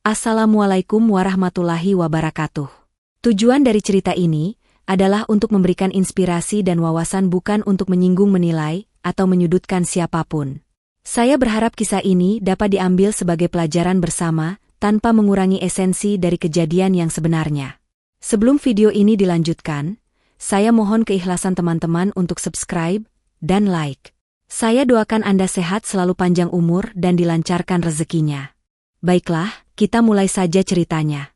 Assalamualaikum warahmatullahi wabarakatuh. Tujuan dari cerita ini adalah untuk memberikan inspirasi dan wawasan, bukan untuk menyinggung, menilai, atau menyudutkan siapapun. Saya berharap kisah ini dapat diambil sebagai pelajaran bersama, tanpa mengurangi esensi dari kejadian yang sebenarnya. Sebelum video ini dilanjutkan, saya mohon keikhlasan teman-teman untuk subscribe dan like. Saya doakan Anda sehat selalu, panjang umur, dan dilancarkan rezekinya. Baiklah, kita mulai saja ceritanya.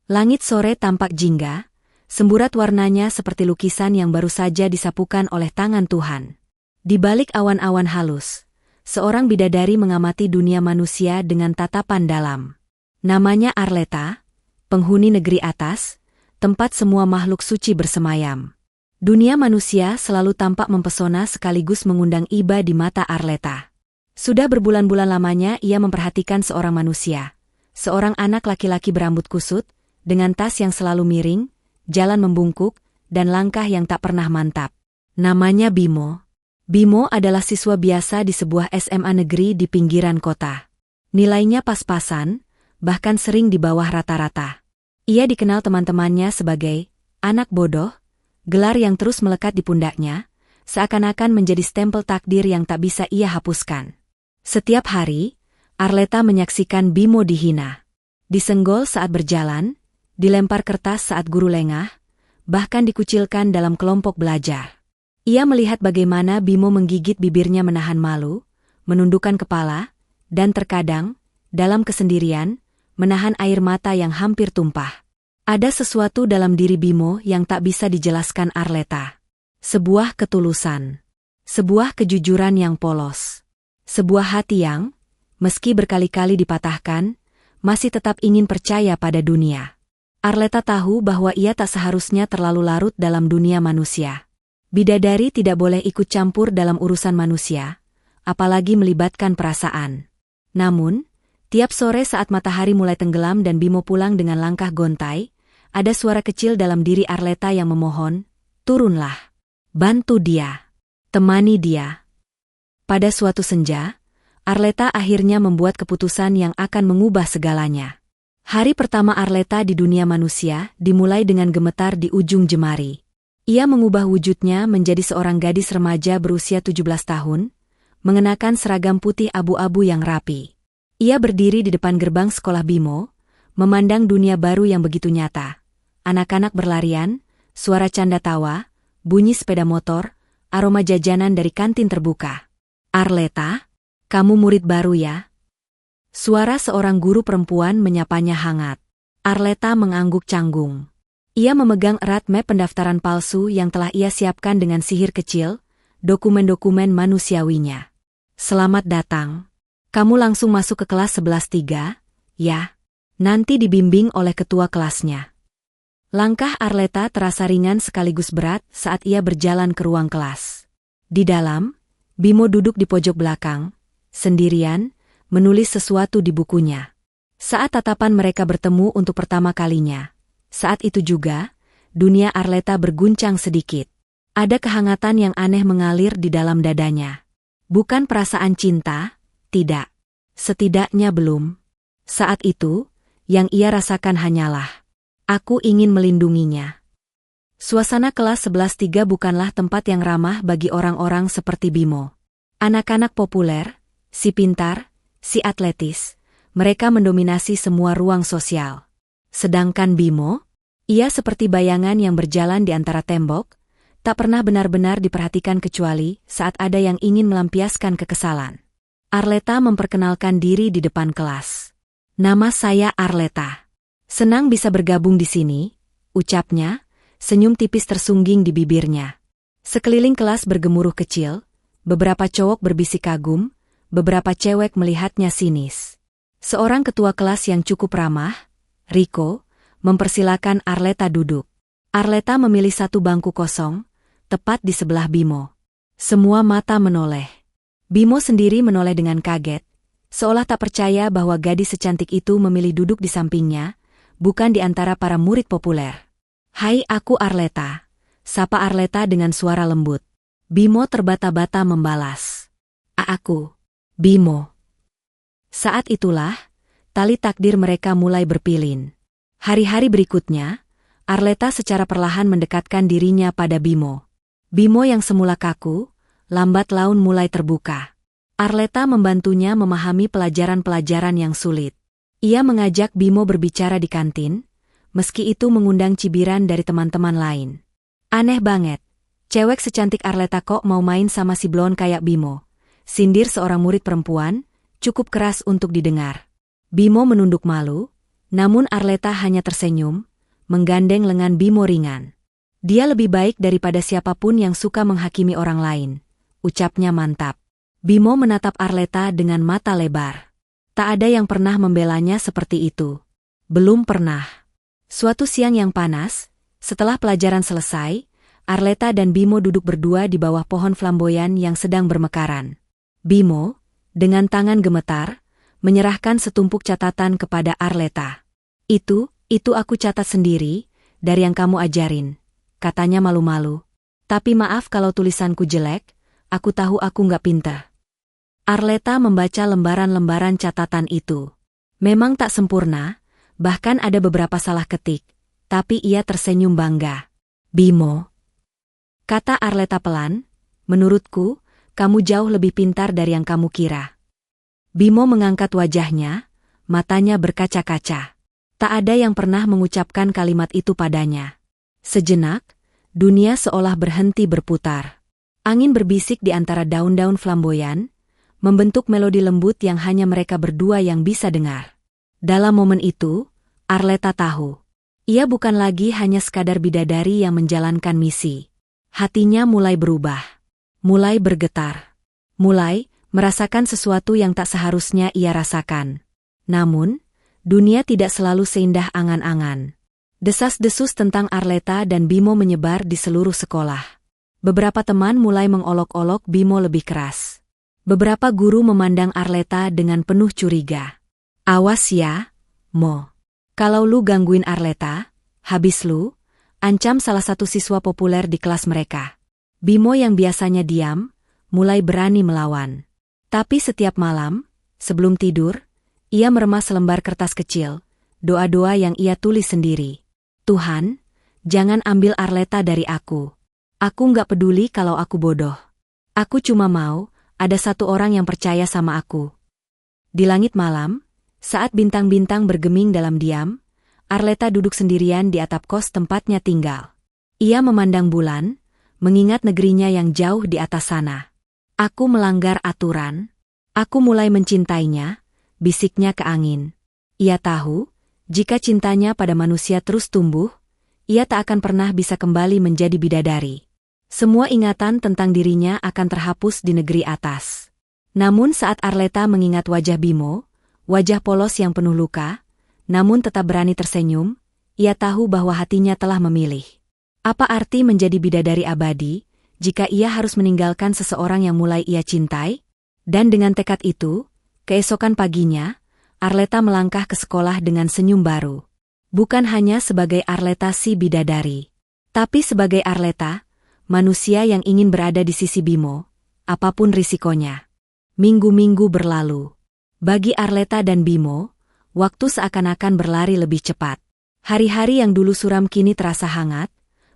Langit sore tampak jingga, semburat warnanya seperti lukisan yang baru saja disapukan oleh tangan Tuhan. Di balik awan-awan halus, seorang bidadari mengamati dunia manusia dengan tatapan dalam. Namanya Arleta, penghuni negeri atas, tempat semua makhluk suci bersemayam. Dunia manusia selalu tampak mempesona sekaligus mengundang iba di mata Arleta. Sudah berbulan-bulan lamanya ia memperhatikan seorang manusia. Seorang anak laki-laki berambut kusut, dengan tas yang selalu miring, jalan membungkuk, dan langkah yang tak pernah mantap. Namanya Bimo. Bimo adalah siswa biasa di sebuah SMA negeri di pinggiran kota. Nilainya pas-pasan, bahkan sering di bawah rata-rata. Ia dikenal teman-temannya sebagai anak bodoh, gelar yang terus melekat di pundaknya, seakan-akan menjadi stempel takdir yang tak bisa ia hapuskan. Setiap hari, Arleta menyaksikan Bimo dihina. Disenggol saat berjalan, dilempar kertas saat guru lengah, bahkan dikucilkan dalam kelompok belajar. Ia melihat bagaimana Bimo menggigit bibirnya menahan malu, menundukkan kepala, dan terkadang, dalam kesendirian, menahan air mata yang hampir tumpah. Ada sesuatu dalam diri Bimo yang tak bisa dijelaskan Arleta. Sebuah ketulusan. Sebuah kejujuran yang polos. Sebuah hati yang, meski berkali-kali dipatahkan, masih tetap ingin percaya pada dunia. Arleta tahu bahwa ia tak seharusnya terlalu larut dalam dunia manusia. Bidadari tidak boleh ikut campur dalam urusan manusia, apalagi melibatkan perasaan. Namun, tiap sore saat matahari mulai tenggelam dan Bimo pulang dengan langkah gontai, ada suara kecil dalam diri Arleta yang memohon, "Turunlah. Bantu dia. Temani dia." Pada suatu senja, Arleta akhirnya membuat keputusan yang akan mengubah segalanya. Hari pertama Arleta di dunia manusia dimulai dengan gemetar di ujung jemari. Ia mengubah wujudnya menjadi seorang gadis remaja berusia 17 tahun, mengenakan seragam putih abu-abu yang rapi. Ia berdiri di depan gerbang sekolah Bimo, memandang dunia baru yang begitu nyata. Anak-anak berlarian, suara canda tawa, bunyi sepeda motor, aroma jajanan dari kantin terbuka. "Arleta, kamu murid baru ya?" Suara seorang guru perempuan menyapanya hangat. Arleta mengangguk canggung. Ia memegang erat map pendaftaran palsu yang telah ia siapkan dengan sihir kecil, dokumen-dokumen manusiawinya. "Selamat datang. Kamu langsung masuk ke kelas 11-3, ya? Nanti dibimbing oleh ketua kelasnya." Langkah Arleta terasa ringan sekaligus berat saat ia berjalan ke ruang kelas. Di dalam, Bimo duduk di pojok belakang, sendirian, menulis sesuatu di bukunya. Saat tatapan mereka bertemu untuk pertama kalinya, saat itu juga, dunia Arleta berguncang sedikit. Ada kehangatan yang aneh mengalir di dalam dadanya. Bukan perasaan cinta, tidak. Setidaknya belum. Saat itu, yang ia rasakan hanyalah, "Aku ingin melindunginya." Suasana kelas 11-3 bukanlah tempat yang ramah bagi orang-orang seperti Bimo. Anak-anak populer, si pintar, si atletis, mereka mendominasi semua ruang sosial. Sedangkan Bimo, ia seperti bayangan yang berjalan di antara tembok, tak pernah benar-benar diperhatikan kecuali saat ada yang ingin melampiaskan kekesalan. Arleta memperkenalkan diri di depan kelas. "Nama saya Arleta. Senang bisa bergabung di sini," ucapnya, senyum tipis tersungging di bibirnya. Sekeliling kelas bergemuruh kecil, beberapa cowok berbisik kagum, beberapa cewek melihatnya sinis. Seorang ketua kelas yang cukup ramah, Rico, mempersilakan Arleta duduk. Arleta memilih satu bangku kosong, tepat di sebelah Bimo. Semua mata menoleh. Bimo sendiri menoleh dengan kaget, seolah tak percaya bahwa gadis secantik itu memilih duduk di sampingnya, bukan di antara para murid populer. "Hai, aku Arleta," sapa Arleta dengan suara lembut. Bimo terbata-bata membalas, "Aku, Bimo." Saat itulah, tali takdir mereka mulai berpilin. Hari-hari berikutnya, Arleta secara perlahan mendekatkan dirinya pada Bimo. Bimo yang semula kaku, lambat laun mulai terbuka. Arleta membantunya memahami pelajaran-pelajaran yang sulit. Ia mengajak Bimo berbicara di kantin, meski itu mengundang cibiran dari teman-teman lain. Aneh banget, cewek secantik Arleta kok mau main sama si blon kayak Bimo. Sindir seorang murid perempuan, cukup keras untuk didengar. Bimo menunduk malu, namun Arleta hanya tersenyum, menggandeng lengan Bimo ringan. Dia lebih baik daripada siapapun yang suka menghakimi orang lain, ucapnya mantap. Bimo menatap Arleta dengan mata lebar. Tak ada yang pernah membelanya seperti itu. Belum pernah. Suatu siang yang panas, setelah pelajaran selesai, Arleta dan Bimo duduk berdua di bawah pohon flamboyan yang sedang bermekaran. Bimo, dengan tangan gemetar, menyerahkan setumpuk catatan kepada Arleta. Itu aku catat sendiri, dari yang kamu ajarin, katanya malu-malu. Tapi maaf kalau tulisanku jelek, aku tahu aku nggak pintar. Arleta membaca lembaran-lembaran catatan itu. Memang tak sempurna, bahkan ada beberapa salah ketik, tapi ia tersenyum bangga. Bimo, kata Arleta pelan, menurutku, kamu jauh lebih pintar dari yang kamu kira. Bimo mengangkat wajahnya, matanya berkaca-kaca. Tak ada yang pernah mengucapkan kalimat itu padanya. Sejenak, dunia seolah berhenti berputar. Angin berbisik di antara daun-daun flamboyan, membentuk melodi lembut yang hanya mereka berdua yang bisa dengar. Dalam momen itu, Arleta tahu. Ia bukan lagi hanya sekadar bidadari yang menjalankan misi. Hatinya mulai berubah. Mulai bergetar. Mulai merasakan sesuatu yang tak seharusnya ia rasakan. Namun, dunia tidak selalu seindah angan-angan. Desas-desus tentang Arleta dan Bimo menyebar di seluruh sekolah. Beberapa teman mulai mengolok-olok Bimo lebih keras. Beberapa guru memandang Arleta dengan penuh curiga. Awas ya, Mo. Kalau lu gangguin Arleta, habis lu, ancam salah satu siswa populer di kelas mereka. Bimo yang biasanya diam, mulai berani melawan. Tapi setiap malam, sebelum tidur, ia meremas selembar kertas kecil, doa-doa yang ia tulis sendiri. Tuhan, jangan ambil Arleta dari aku. Aku nggak peduli kalau aku bodoh. Aku cuma mau, ada satu orang yang percaya sama aku. Di langit malam, saat bintang-bintang bergeming dalam diam, Arleta duduk sendirian di atap kos tempatnya tinggal. Ia memandang bulan, mengingat negerinya yang jauh di atas sana. Aku melanggar aturan. Aku mulai mencintainya, bisiknya ke angin. Ia tahu, jika cintanya pada manusia terus tumbuh, ia tak akan pernah bisa kembali menjadi bidadari. Semua ingatan tentang dirinya akan terhapus di negeri atas. Namun saat Arleta mengingat wajah Bimo, wajah polos yang penuh luka, namun tetap berani tersenyum, ia tahu bahwa hatinya telah memilih. Apa arti menjadi bidadari abadi, jika ia harus meninggalkan seseorang yang mulai ia cintai? Dan dengan tekad itu, keesokan paginya, Arleta melangkah ke sekolah dengan senyum baru. Bukan hanya sebagai Arleta si bidadari, tapi sebagai Arleta, manusia yang ingin berada di sisi Bimo, apapun risikonya. Minggu-minggu berlalu. Bagi Arleta dan Bimo, waktu seakan-akan berlari lebih cepat. Hari-hari yang dulu suram kini terasa hangat,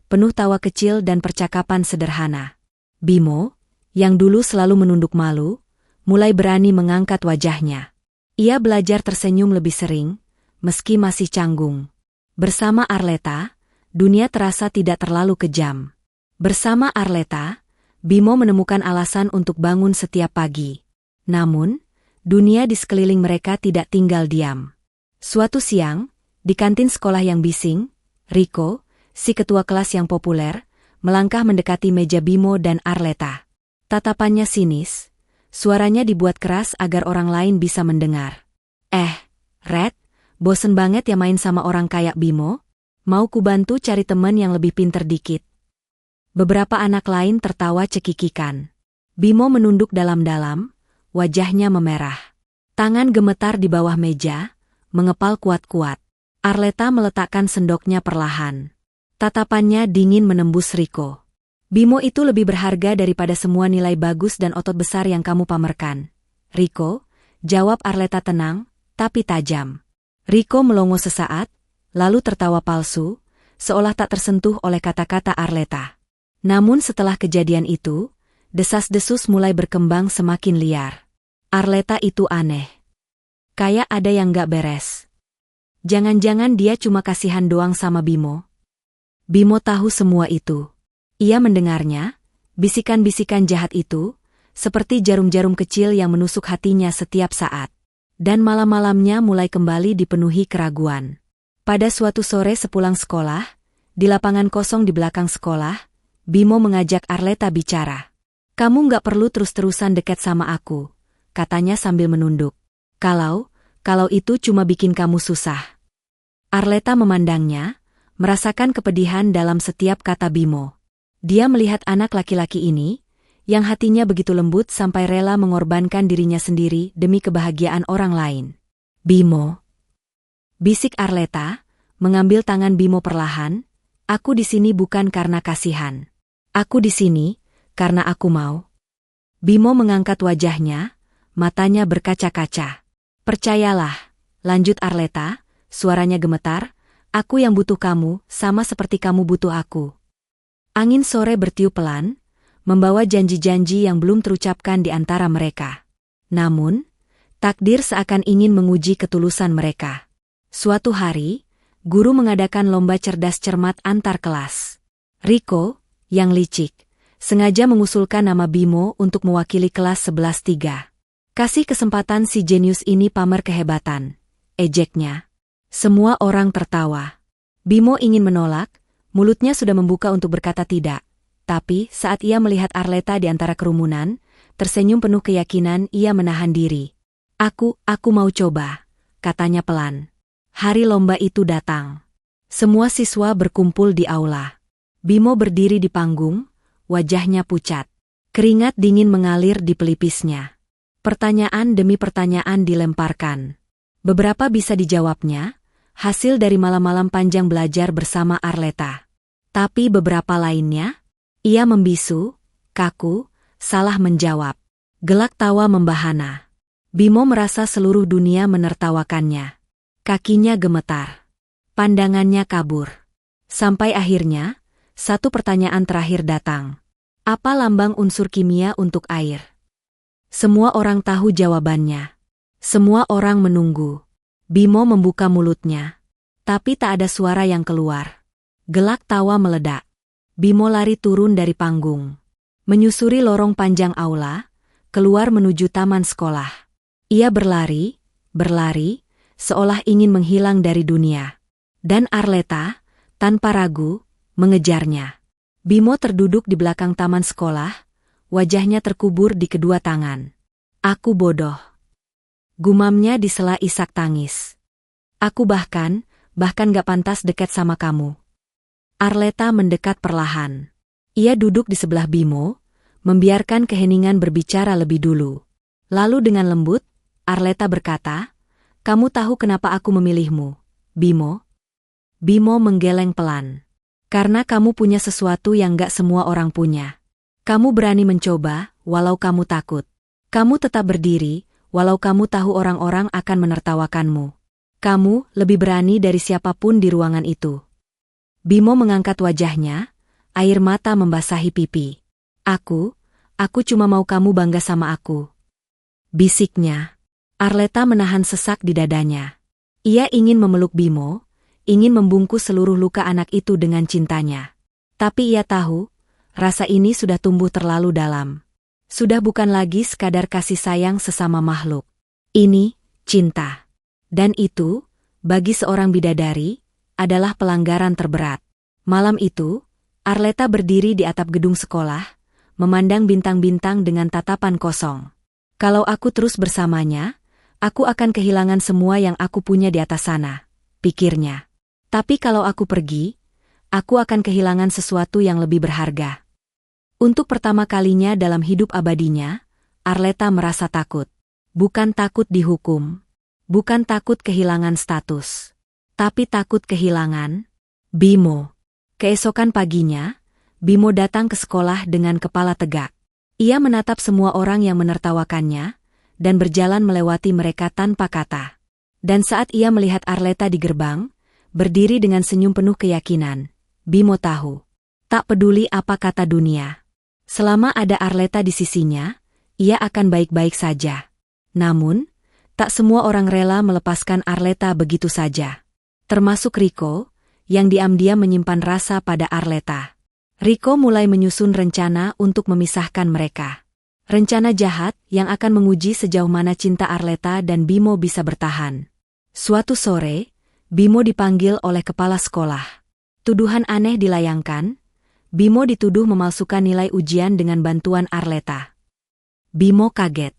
penuh tawa kecil dan percakapan sederhana. Bimo, yang dulu selalu menunduk malu, mulai berani mengangkat wajahnya. Ia belajar tersenyum lebih sering, meski masih canggung. Bersama Arleta, dunia terasa tidak terlalu kejam. Bersama Arleta, Bimo menemukan alasan untuk bangun setiap pagi. Namun, dunia di sekeliling mereka tidak tinggal diam. Suatu siang, di kantin sekolah yang bising, Rico, si ketua kelas yang populer, melangkah mendekati meja Bimo dan Arleta. Tatapannya sinis, suaranya dibuat keras agar orang lain bisa mendengar. Red, bosen banget ya main sama orang kayak Bimo? Mau ku bantu cari temen yang lebih pinter dikit? Beberapa anak lain tertawa cekikikan. Bimo menunduk dalam-dalam, wajahnya memerah. Tangan gemetar di bawah meja, mengepal kuat-kuat. Arleta meletakkan sendoknya perlahan. Tatapannya dingin menembus Rico. Bimo itu lebih berharga daripada semua nilai bagus dan otot besar yang kamu pamerkan. Rico, jawab Arleta tenang, tapi tajam. Riko melongo sesaat, lalu tertawa palsu, seolah tak tersentuh oleh kata-kata Arleta. Namun setelah kejadian itu, desas-desus mulai berkembang semakin liar. Arleta itu aneh. Kayak ada yang gak beres. Jangan-jangan dia cuma kasihan doang sama Bimo. Bimo tahu semua itu. Ia mendengarnya, bisikan-bisikan jahat itu, seperti jarum-jarum kecil yang menusuk hatinya setiap saat. Dan malam-malamnya mulai kembali dipenuhi keraguan. Pada suatu sore sepulang sekolah, di lapangan kosong di belakang sekolah, Bimo mengajak Arleta bicara. "Kamu gak perlu terus-terusan dekat sama aku," katanya sambil menunduk. Kalau itu cuma bikin kamu susah." Arleta memandangnya, merasakan kepedihan dalam setiap kata Bimo. Dia melihat anak laki-laki ini, yang hatinya begitu lembut sampai rela mengorbankan dirinya sendiri demi kebahagiaan orang lain. "Bimo," bisik Arleta, mengambil tangan Bimo perlahan, "aku di sini bukan karena kasihan. Aku di sini karena aku mau." Bimo mengangkat wajahnya, matanya berkaca-kaca. "Percayalah," lanjut Arleta, suaranya gemetar, "aku yang butuh kamu sama seperti kamu butuh aku." Angin sore bertiup pelan, membawa janji-janji yang belum terucapkan di antara mereka. Namun, takdir seakan ingin menguji ketulusan mereka. Suatu hari, guru mengadakan lomba cerdas cermat antar kelas. Riko, yang licik, sengaja mengusulkan nama Bimo untuk mewakili kelas 11-3. "Kasih kesempatan si jenius ini pamer kehebatan," ejeknya. Semua orang tertawa. Bimo ingin menolak, mulutnya sudah membuka untuk berkata tidak. Tapi saat ia melihat Arleta di antara kerumunan, tersenyum penuh keyakinan, ia menahan diri. Aku mau coba," katanya pelan. Hari lomba itu datang. Semua siswa berkumpul di aula. Bimo berdiri di panggung, wajahnya pucat. Keringat dingin mengalir di pelipisnya. Pertanyaan demi pertanyaan dilemparkan. Beberapa bisa dijawabnya, hasil dari malam-malam panjang belajar bersama Arleta. Tapi beberapa lainnya, ia membisu, kaku, salah menjawab. Gelak tawa membahana. Bimo merasa seluruh dunia menertawakannya. Kakinya gemetar. Pandangannya kabur. Sampai akhirnya, satu pertanyaan terakhir datang. Apa lambang unsur kimia untuk air? Semua orang tahu jawabannya. Semua orang menunggu. Bimo membuka mulutnya. Tapi tak ada suara yang keluar. Gelak tawa meledak. Bimo lari turun dari panggung. Menyusuri lorong panjang aula, keluar menuju taman sekolah. Ia berlari, seolah ingin menghilang dari dunia. Dan Arleta, tanpa ragu, mengejarnya. Bimo terduduk di belakang taman sekolah, wajahnya terkubur di kedua tangan. "Aku bodoh," gumamnya di sela isak tangis. "Aku bahkan gak pantas dekat sama kamu." Arleta mendekat perlahan. Ia duduk di sebelah Bimo, membiarkan keheningan berbicara lebih dulu. Lalu dengan lembut, Arleta berkata, "Kamu tahu kenapa aku memilihmu, Bimo?" Bimo menggeleng pelan. "Karena kamu punya sesuatu yang gak semua orang punya. Kamu berani mencoba, walau kamu takut. Kamu tetap berdiri, walau kamu tahu orang-orang akan menertawakanmu. Kamu lebih berani dari siapapun di ruangan itu." Bimo mengangkat wajahnya, air mata membasahi pipi. Aku cuma mau kamu bangga sama aku," bisiknya. Arleta menahan sesak di dadanya. Ia ingin memeluk Bimo, ingin membungkus seluruh luka anak itu dengan cintanya. Tapi ia tahu, rasa ini sudah tumbuh terlalu dalam. Sudah bukan lagi sekadar kasih sayang sesama makhluk. Ini, cinta. Dan itu, bagi seorang bidadari, adalah pelanggaran terberat. Malam itu, Arleta berdiri di atap gedung sekolah, memandang bintang-bintang dengan tatapan kosong. "Kalau aku terus bersamanya, aku akan kehilangan semua yang aku punya di atas sana," pikirnya. "Tapi kalau aku pergi, aku akan kehilangan sesuatu yang lebih berharga." Untuk pertama kalinya dalam hidup abadinya, Arleta merasa takut. Bukan takut dihukum, bukan takut kehilangan status, tapi takut kehilangan Bimo. Keesokan paginya, Bimo datang ke sekolah dengan kepala tegak. Ia menatap semua orang yang menertawakannya, dan berjalan melewati mereka tanpa kata. Dan saat ia melihat Arleta di gerbang, berdiri dengan senyum penuh keyakinan, Bimo tahu. Tak peduli apa kata dunia. Selama ada Arleta di sisinya, ia akan baik-baik saja. Namun, tak semua orang rela melepaskan Arleta begitu saja. Termasuk Riko, yang diam-diam menyimpan rasa pada Arleta. Riko mulai menyusun rencana untuk memisahkan mereka. Rencana jahat yang akan menguji sejauh mana cinta Arleta dan Bimo bisa bertahan. Suatu sore, Bimo dipanggil oleh kepala sekolah. Tuduhan aneh dilayangkan. Bimo dituduh memalsukan nilai ujian dengan bantuan Arleta. Bimo kaget.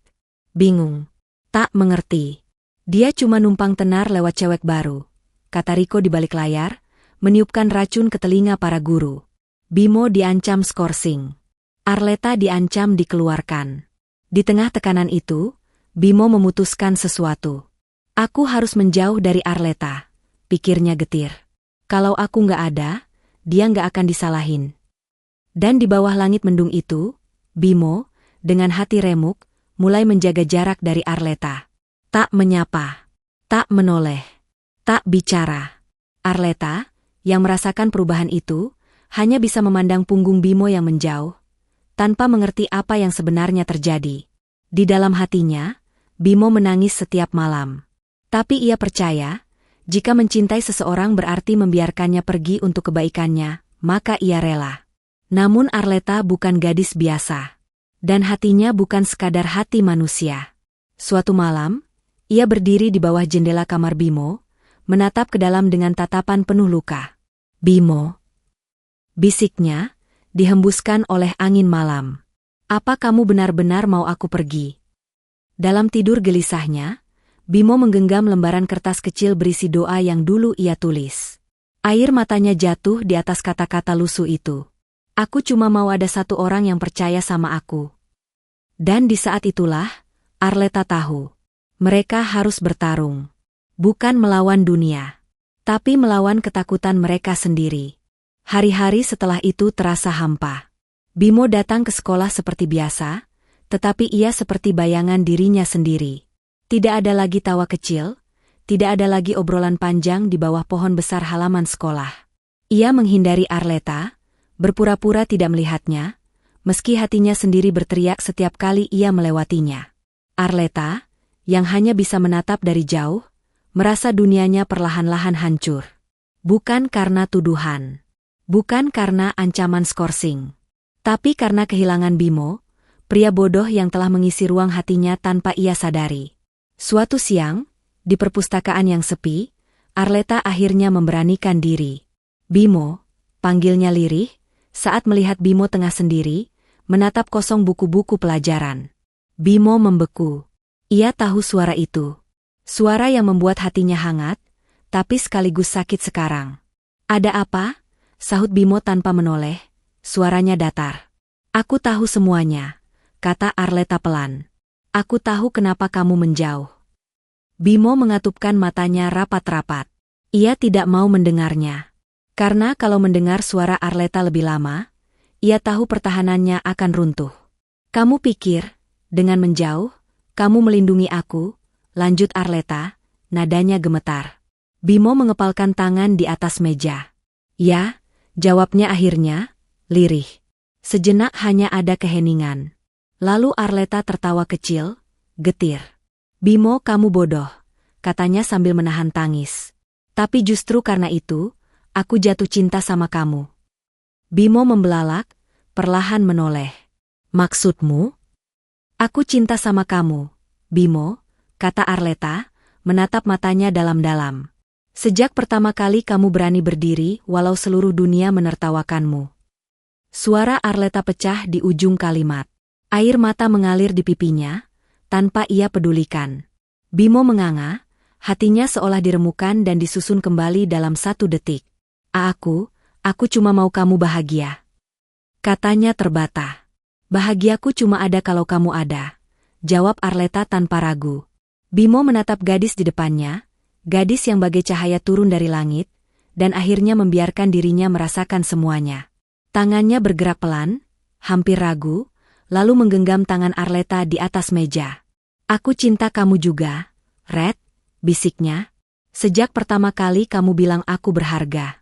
Bingung. Tak mengerti. Dia cuma numpang tenar lewat cewek baru, kata Riko di balik layar, meniupkan racun ke telinga para guru. Bimo diancam skorsing. Arleta diancam dikeluarkan. Di tengah tekanan itu, Bimo memutuskan sesuatu. Aku harus menjauh dari Arleta, pikirnya getir. Kalau aku nggak ada, dia nggak akan disalahin. Dan di bawah langit mendung itu, Bimo, dengan hati remuk, mulai menjaga jarak dari Arleta. Tak menyapa, tak menoleh, tak bicara. Arleta, yang merasakan perubahan itu, hanya bisa memandang punggung Bimo yang menjauh, tanpa mengerti apa yang sebenarnya terjadi. Di dalam hatinya, Bimo menangis setiap malam. Tapi ia percaya, jika mencintai seseorang berarti membiarkannya pergi untuk kebaikannya, maka ia rela. Namun Arleta bukan gadis biasa. Dan hatinya bukan sekadar hati manusia. Suatu malam, ia berdiri di bawah jendela kamar Bimo, menatap ke dalam dengan tatapan penuh luka. Bimo, bisiknya, dihembuskan oleh angin malam. Apa kamu benar-benar mau aku pergi? Dalam tidur gelisahnya, Bimo menggenggam lembaran kertas kecil berisi doa yang dulu ia tulis. Air matanya jatuh di atas kata-kata lusuh itu. Aku cuma mau ada satu orang yang percaya sama aku. Dan di saat itulah, Arleta tahu. Mereka harus bertarung. Bukan melawan dunia, tapi melawan ketakutan mereka sendiri. Hari-hari setelah itu terasa hampa. Bimo datang ke sekolah seperti biasa, tetapi ia seperti bayangan dirinya sendiri. Tidak ada lagi tawa kecil, tidak ada lagi obrolan panjang di bawah pohon besar halaman sekolah. Ia menghindari Arleta, berpura-pura tidak melihatnya, meski hatinya sendiri berteriak setiap kali ia melewatinya. Arleta, yang hanya bisa menatap dari jauh, merasa dunianya perlahan-lahan hancur. Bukan karena tuduhan, bukan karena ancaman skorsing, tapi karena kehilangan Bimo, pria bodoh yang telah mengisi ruang hatinya tanpa ia sadari. Suatu siang, di perpustakaan yang sepi, Arleta akhirnya memberanikan diri. Bimo, panggilnya lirih, saat melihat Bimo tengah sendiri, menatap kosong buku-buku pelajaran. Bimo membeku. Ia tahu suara itu. Suara yang membuat hatinya hangat, tapi sekaligus sakit sekarang. Ada apa? Sahut Bimo tanpa menoleh, suaranya datar. Aku tahu semuanya, kata Arleta pelan. Aku tahu kenapa kamu menjauh. Bimo mengatupkan matanya rapat-rapat. Ia tidak mau mendengarnya. Karena kalau mendengar suara Arleta lebih lama, ia tahu pertahanannya akan runtuh. Kamu pikir, dengan menjauh, kamu melindungi aku, lanjut Arleta, nadanya gemetar. Bimo mengepalkan tangan di atas meja. Ya, jawabnya akhirnya, lirih. Sejenak hanya ada keheningan. Lalu Arleta tertawa kecil, getir. Bimo, kamu bodoh, katanya sambil menahan tangis. Tapi justru karena itu, aku jatuh cinta sama kamu. Bimo membelalak, perlahan menoleh. Maksudmu? Aku cinta sama kamu, Bimo, kata Arleta, menatap matanya dalam-dalam. Sejak pertama kali kamu berani berdiri walau seluruh dunia menertawakanmu. Suara Arleta pecah di ujung kalimat. Air mata mengalir di pipinya, tanpa ia pedulikan. Bimo menganga, hatinya seolah diremukan dan disusun kembali dalam 1 detik. Aku cuma mau kamu bahagia. Katanya terbata. Bahagiaku cuma ada kalau kamu ada, jawab Arleta tanpa ragu. Bimo menatap gadis di depannya, gadis yang bagai cahaya turun dari langit, dan akhirnya membiarkan dirinya merasakan semuanya. Tangannya bergerak pelan, hampir ragu, lalu menggenggam tangan Arleta di atas meja. Aku cinta kamu juga, Red, bisiknya. Sejak pertama kali kamu bilang aku berharga.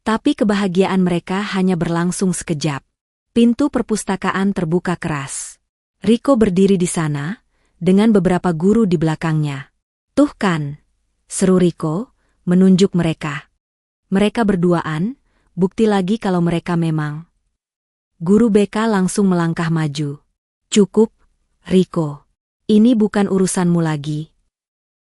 Tapi kebahagiaan mereka hanya berlangsung sekejap. Pintu perpustakaan terbuka keras. Riko berdiri di sana, dengan beberapa guru di belakangnya. Tuh kan, seru Riko, menunjuk mereka. Mereka berduaan, bukti lagi kalau mereka memang. Guru BK langsung melangkah maju. Cukup, Riko. Ini bukan urusanmu lagi.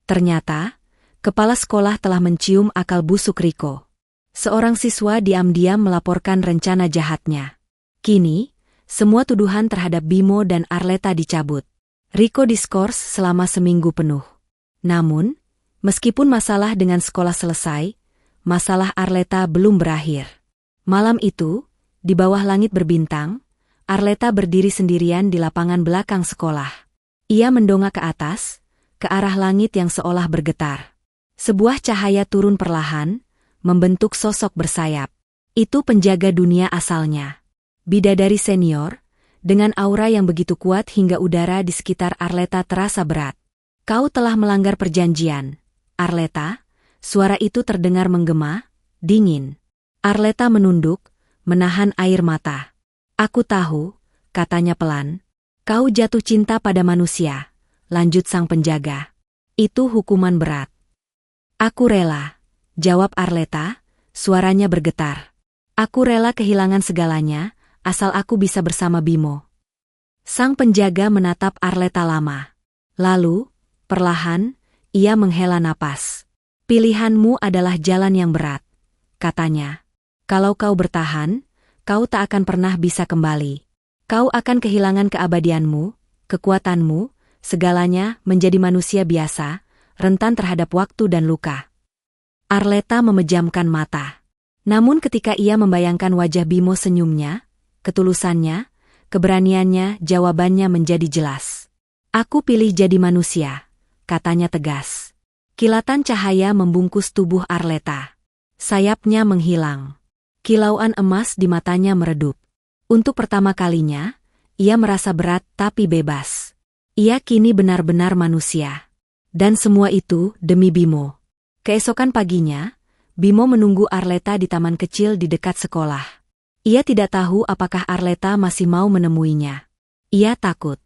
Ternyata, kepala sekolah telah mencium akal busuk Riko. Seorang siswa diam-diam melaporkan rencana jahatnya. Kini, semua tuduhan terhadap Bimo dan Arleta dicabut. Riko diskors selama seminggu penuh. Namun, meskipun masalah dengan sekolah selesai, masalah Arleta belum berakhir. Malam itu, di bawah langit berbintang, Arleta berdiri sendirian di lapangan belakang sekolah. Ia mendongak ke atas, ke arah langit yang seolah bergetar. Sebuah cahaya turun perlahan, membentuk sosok bersayap. Itu penjaga dunia asalnya. Bidadari senior, dengan aura yang begitu kuat hingga udara di sekitar Arleta terasa berat. Kau telah melanggar perjanjian, Arleta. Suara itu terdengar menggema, dingin. Arleta menunduk, menahan air mata. Aku tahu, katanya pelan. Kau jatuh cinta pada manusia, lanjut sang penjaga. Itu hukuman berat. Aku rela, jawab Arleta, suaranya bergetar. Aku rela kehilangan segalanya, asal aku bisa bersama Bimo. Sang penjaga menatap Arleta lama. Lalu, perlahan, ia menghela napas. Pilihanmu adalah jalan yang berat, katanya. Kalau kau bertahan, kau tak akan pernah bisa kembali. Kau akan kehilangan keabadianmu, kekuatanmu, segalanya menjadi manusia biasa, rentan terhadap waktu dan luka. Arleta memejamkan mata. Namun ketika ia membayangkan wajah Bimo senyumnya, ketulusannya, keberaniannya, jawabannya menjadi jelas. Aku pilih jadi manusia, katanya tegas. Kilatan cahaya membungkus tubuh Arleta. Sayapnya menghilang. Kilauan emas di matanya meredup. Untuk pertama kalinya, ia merasa berat tapi bebas. Ia kini benar-benar manusia. Dan semua itu demi Bimo. Keesokan paginya, Bimo menunggu Arleta di taman kecil di dekat sekolah. Ia tidak tahu apakah Arleta masih mau menemuinya. Ia takut.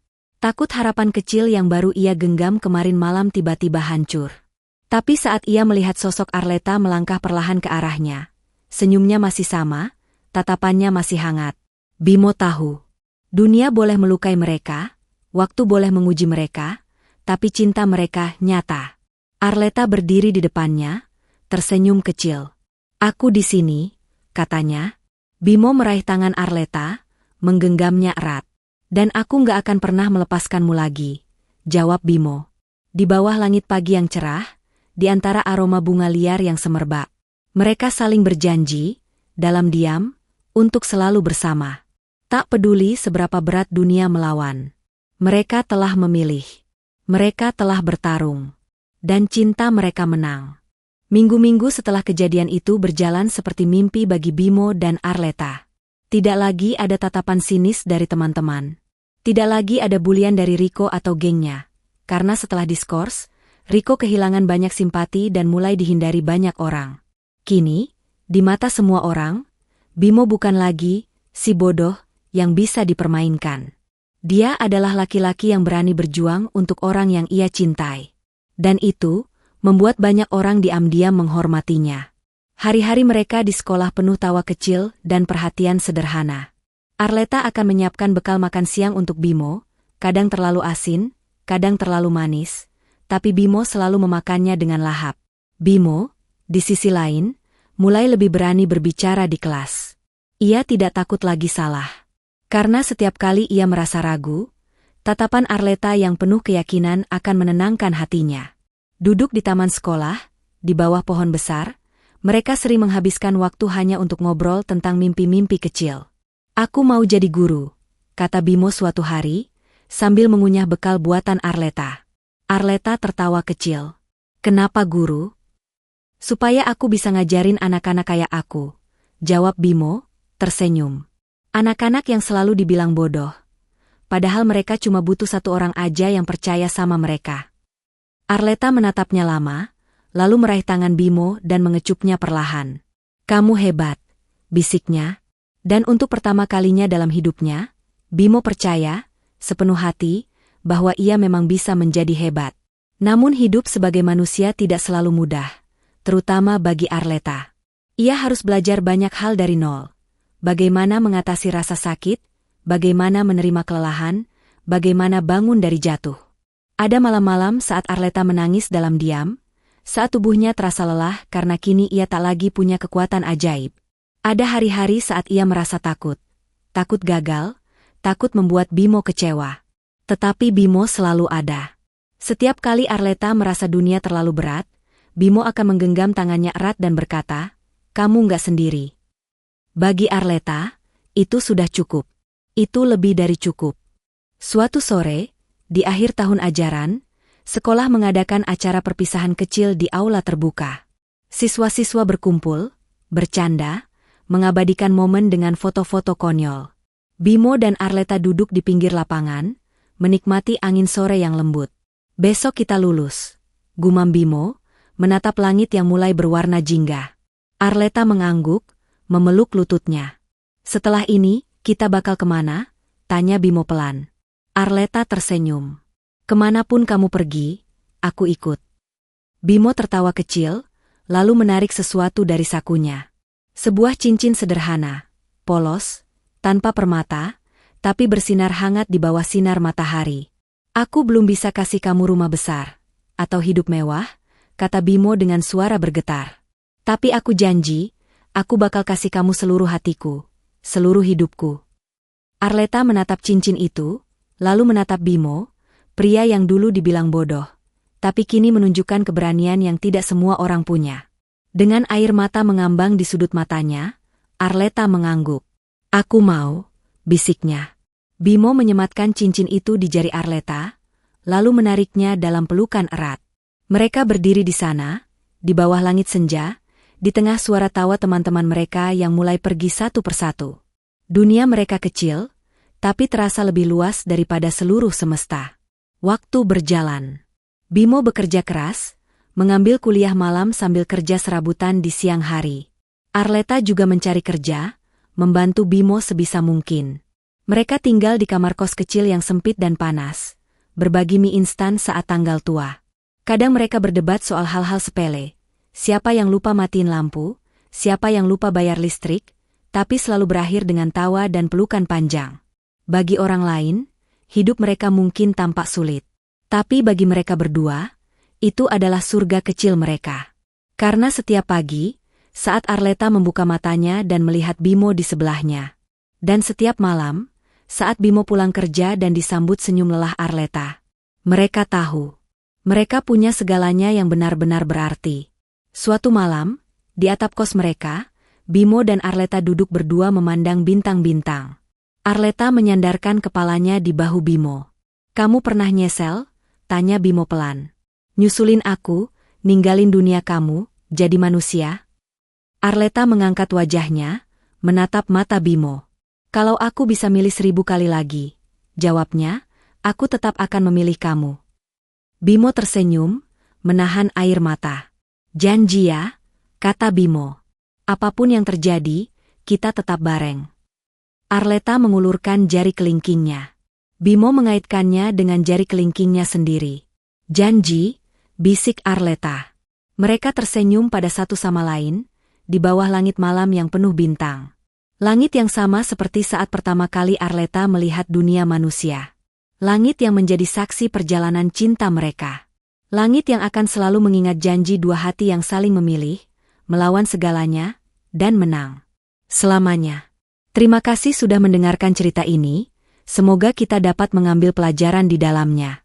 Takut harapan kecil yang baru ia genggam kemarin malam tiba-tiba hancur. Tapi saat ia melihat sosok Arleta melangkah perlahan ke arahnya, senyumnya masih sama, tatapannya masih hangat. Bimo tahu. Dunia boleh melukai mereka, waktu boleh menguji mereka, tapi cinta mereka nyata. Arleta berdiri di depannya, tersenyum kecil. Aku di sini, katanya. Bimo meraih tangan Arleta, menggenggamnya erat. Dan aku nggak akan pernah melepaskanmu lagi, jawab Bimo. Di bawah langit pagi yang cerah, di antara aroma bunga liar yang semerbak, mereka saling berjanji, dalam diam, untuk selalu bersama. Tak peduli seberapa berat dunia melawan. Mereka telah memilih. Mereka telah bertarung. Dan cinta mereka menang. Minggu-minggu setelah kejadian itu berjalan seperti mimpi bagi Bimo dan Arleta. Tidak lagi ada tatapan sinis dari teman-teman. Tidak lagi ada bulian dari Riko atau gengnya. Karena setelah diskors, Riko kehilangan banyak simpati dan mulai dihindari banyak orang. Kini, di mata semua orang, Bimo bukan lagi si bodoh yang bisa dipermainkan. Dia adalah laki-laki yang berani berjuang untuk orang yang ia cintai. Dan itu membuat banyak orang diam-diam menghormatinya. Hari-hari mereka di sekolah penuh tawa kecil dan perhatian sederhana. Arleta akan menyiapkan bekal makan siang untuk Bimo, kadang terlalu asin, kadang terlalu manis, tapi Bimo selalu memakannya dengan lahap. Bimo, di sisi lain, mulai lebih berani berbicara di kelas. Ia tidak takut lagi salah. Karena setiap kali ia merasa ragu, tatapan Arleta yang penuh keyakinan akan menenangkan hatinya. Duduk di taman sekolah, di bawah pohon besar, mereka sering menghabiskan waktu hanya untuk ngobrol tentang mimpi-mimpi kecil. Aku mau jadi guru, kata Bimo suatu hari, sambil mengunyah bekal buatan Arleta. Arleta tertawa kecil. Kenapa guru? Supaya aku bisa ngajarin anak-anak kayak aku, jawab Bimo, tersenyum. Anak-anak yang selalu dibilang bodoh. Padahal mereka cuma butuh satu orang aja yang percaya sama mereka. Arleta menatapnya lama, lalu meraih tangan Bimo dan mengecupnya perlahan. "Kamu hebat," bisiknya. Dan untuk pertama kalinya dalam hidupnya, Bimo percaya, sepenuh hati, bahwa ia memang bisa menjadi hebat. Namun hidup sebagai manusia tidak selalu mudah, terutama bagi Arleta. Ia harus belajar banyak hal dari nol. Bagaimana mengatasi rasa sakit, bagaimana menerima kelelahan, bagaimana bangun dari jatuh. Ada malam-malam saat Arleta menangis dalam diam, saat tubuhnya terasa lelah karena kini ia tak lagi punya kekuatan ajaib. Ada hari-hari saat ia merasa takut. Takut gagal, takut membuat Bimo kecewa. Tetapi Bimo selalu ada. Setiap kali Arleta merasa dunia terlalu berat, Bimo akan menggenggam tangannya erat dan berkata, "Kamu nggak sendiri." Bagi Arleta, itu sudah cukup. Itu lebih dari cukup. Suatu sore, di akhir tahun ajaran, sekolah mengadakan acara perpisahan kecil di aula terbuka. Siswa-siswa berkumpul, bercanda, mengabadikan momen dengan foto-foto konyol. Bimo dan Arleta duduk di pinggir lapangan, menikmati angin sore yang lembut. "Besok kita lulus," gumam Bimo, menatap langit yang mulai berwarna jingga. Arleta mengangguk, memeluk lututnya. "Setelah ini, kita bakal kemana?" tanya Bimo pelan. Arleta tersenyum. "Kemanapun kamu pergi, aku ikut." Bimo tertawa kecil, lalu menarik sesuatu dari sakunya. Sebuah cincin sederhana, polos, tanpa permata, tapi bersinar hangat di bawah sinar matahari. "Aku belum bisa kasih kamu rumah besar atau hidup mewah," kata Bimo dengan suara bergetar. "Tapi aku janji, aku bakal kasih kamu seluruh hatiku, seluruh hidupku." Arleta menatap cincin itu, lalu menatap Bimo, pria yang dulu dibilang bodoh, tapi kini menunjukkan keberanian yang tidak semua orang punya. Dengan air mata mengambang di sudut matanya, Arleta mengangguk. "Aku mau," bisiknya. Bimo menyematkan cincin itu di jari Arleta, lalu menariknya dalam pelukan erat. Mereka berdiri di sana, di bawah langit senja, di tengah suara tawa teman-teman mereka yang mulai pergi satu persatu. Dunia mereka kecil, tapi terasa lebih luas daripada seluruh semesta. Waktu berjalan. Bimo bekerja keras, mengambil kuliah malam sambil kerja serabutan di siang hari. Arleta juga mencari kerja, membantu Bimo sebisa mungkin. Mereka tinggal di kamar kos kecil yang sempit dan panas, berbagi mie instan saat tanggal tua. Kadang mereka berdebat soal hal-hal sepele. Siapa yang lupa matiin lampu, siapa yang lupa bayar listrik, tapi selalu berakhir dengan tawa dan pelukan panjang. Bagi orang lain, hidup mereka mungkin tampak sulit. Tapi bagi mereka berdua, itu adalah surga kecil mereka. Karena setiap pagi, saat Arleta membuka matanya dan melihat Bimo di sebelahnya. Dan setiap malam, saat Bimo pulang kerja dan disambut senyum lelah Arleta. Mereka tahu. Mereka punya segalanya yang benar-benar berarti. Suatu malam, di atap kos mereka, Bimo dan Arleta duduk berdua memandang bintang-bintang. Arleta menyandarkan kepalanya di bahu Bimo. "Kamu pernah nyesel?" tanya Bimo pelan. "Nyusulin aku, ninggalin dunia kamu, jadi manusia?" Arleta mengangkat wajahnya, menatap mata Bimo. "Kalau aku bisa milih 1000 kali lagi," jawabnya, "aku tetap akan memilih kamu." Bimo tersenyum, menahan air mata. "Janji ya," kata Bimo. "Apapun yang terjadi, kita tetap bareng." Arleta mengulurkan jari kelingkingnya. Bimo mengaitkannya dengan jari kelingkingnya sendiri. "Janji," bisik Arleta. Mereka tersenyum pada satu sama lain, di bawah langit malam yang penuh bintang. Langit yang sama seperti saat pertama kali Arleta melihat dunia manusia. Langit yang menjadi saksi perjalanan cinta mereka. Langit yang akan selalu mengingat janji dua hati yang saling memilih, melawan segalanya, dan menang. Selamanya. Terima kasih sudah mendengarkan cerita ini, semoga kita dapat mengambil pelajaran di dalamnya.